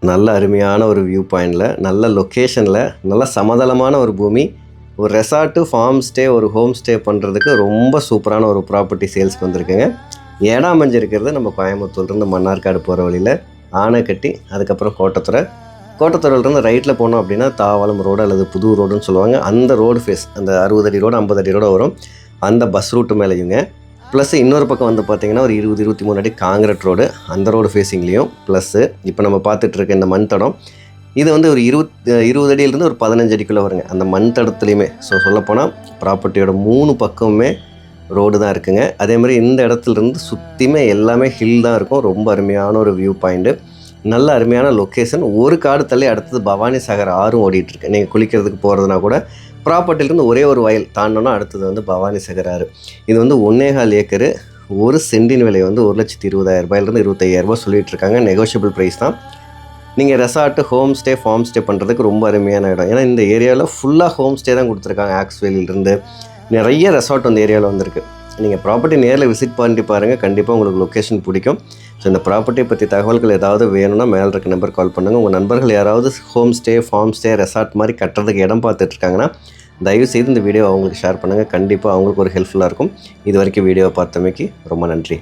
நல்ல அருமையான ஒரு வியூ பாயிண்டில், நல்ல லொக்கேஷனில், நல்ல சமதளமான ஒரு பூமி. ஒரு ரெசார்ட்டு, ஃபார்ம் ஸ்டே, ஒரு ஹோம் ஸ்டே பண்ணுறதுக்கு ரொம்ப சூப்பரான ஒரு ப்ராப்பர்ட்டி சேல்ஸ்க்கு வந்திருக்குங்க. இடம் அமைஞ்சிருக்கிறது நம்ம கோயம்புத்தூர்லேருந்து மன்னார்காடு போகிற வழியில் ஆனைக்கட்டி, அதுக்கப்புறம் கோட்டத்துறை. கோட்டத்துறையிலேருந்து ரைட்டில் போனோம் அப்படின்னா தாவளம் ரோடு அல்லது புது ரோடுன்னு சொல்லுவாங்க. அந்த ரோடு ஃபேஸ், அந்த 60 அடி ரோடு 50 அடி ரோடு வரும். அந்த பஸ் ரூட்டு மேலேயுங்க. ப்ளஸ் இன்னொரு பக்கம் வந்து பார்த்திங்கன்னா ஒரு 20-23 அடி காங்கிரீட் ரோடு, அந்த ரோடு ஃபேஸிங்லேயும். ப்ளஸ்ஸு இப்போ நம்ம பார்த்துட்ருக்க இந்த மண் தடம், இது வந்து ஒரு 20 அடியிலேருந்து ஒரு 15 அடிக்குள்ளே வருங்க அந்த மண் தடத்துலையுமே. ஸோ சொல்லப்போனால் ப்ராப்பர்ட்டியோட 3 பக்கமுமே ரோடு தான் இருக்குங்க. அதே மாதிரி இந்த இடத்துலேருந்து சுற்றியுமே எல்லாமே ஹில் தான் இருக்கும். ரொம்ப அருமையான ஒரு வியூ பாயிண்ட்டு, நல்ல அருமையான லொக்கேஷன். ஒரு காடு தள்ளி அடுத்தது பவானி சாகர் ஆறும் ஓடிட்டுருக்கு. நீங்கள் குளிக்கிறதுக்கு போகிறதுனா கூட ப்ராப்பர்ட்டிலேருந்து ஒரே ஒரு வயல் தாண்டோன்னா அடுத்தது வந்து பவானி சாகர் ஆறு. இது வந்து 1.25 ஏக்கரு. ஒரு சென்டின் விலை வந்து 1,20,000 25,000 சொல்லிகிட்ருக்காங்க. நெகோஷியபிள் ப்ரைஸ் தான். நீங்கள் resort, home stay, farm stay பண்ணுறதுக்கு ரொம்ப அருமையான இடம். ஏன்னா இந்த ஏரியாவில் ஃபுல்லாக ஹோம் ஸ்டே தான் கொடுத்துருக்காங்க. ஆக்ஸ்வேலிலிருந்து நிறைய ரெசார்ட் அந்த ஏரியாவில் வந்திருக்கு. நீங்கள் ப்ராப்பர்ட்டி நேரில் விசிட் பண்ணி பாருங்கள், கண்டிப்பாக உங்களுக்கு லொக்கேஷன் பிடிக்கும். ஸோ இந்த ப்ராப்பர்ட்டியை பற்றி தகவல்கள் ஏதாவது வேணும்னா மேலே இருக்க நம்பர் கால் பண்ணுங்கள். உங்கள் நண்பர்கள் யாராவது home stay, farm stay, resort மாதிரி கட்டுறதுக்கு இடம் பார்த்துட்ருக்காங்கன்னா தயவுசெய்து இந்த வீடியோ அவங்களுக்கு ஷேர் பண்ணுங்கள். கண்டிப்பாக அவங்களுக்கு ஒரு ஹெல்ப்ஃபுல்லாக இருக்கும். இது வரைக்கும் வீடியோவை பார்த்தமைக்கு ரொம்ப நன்றி.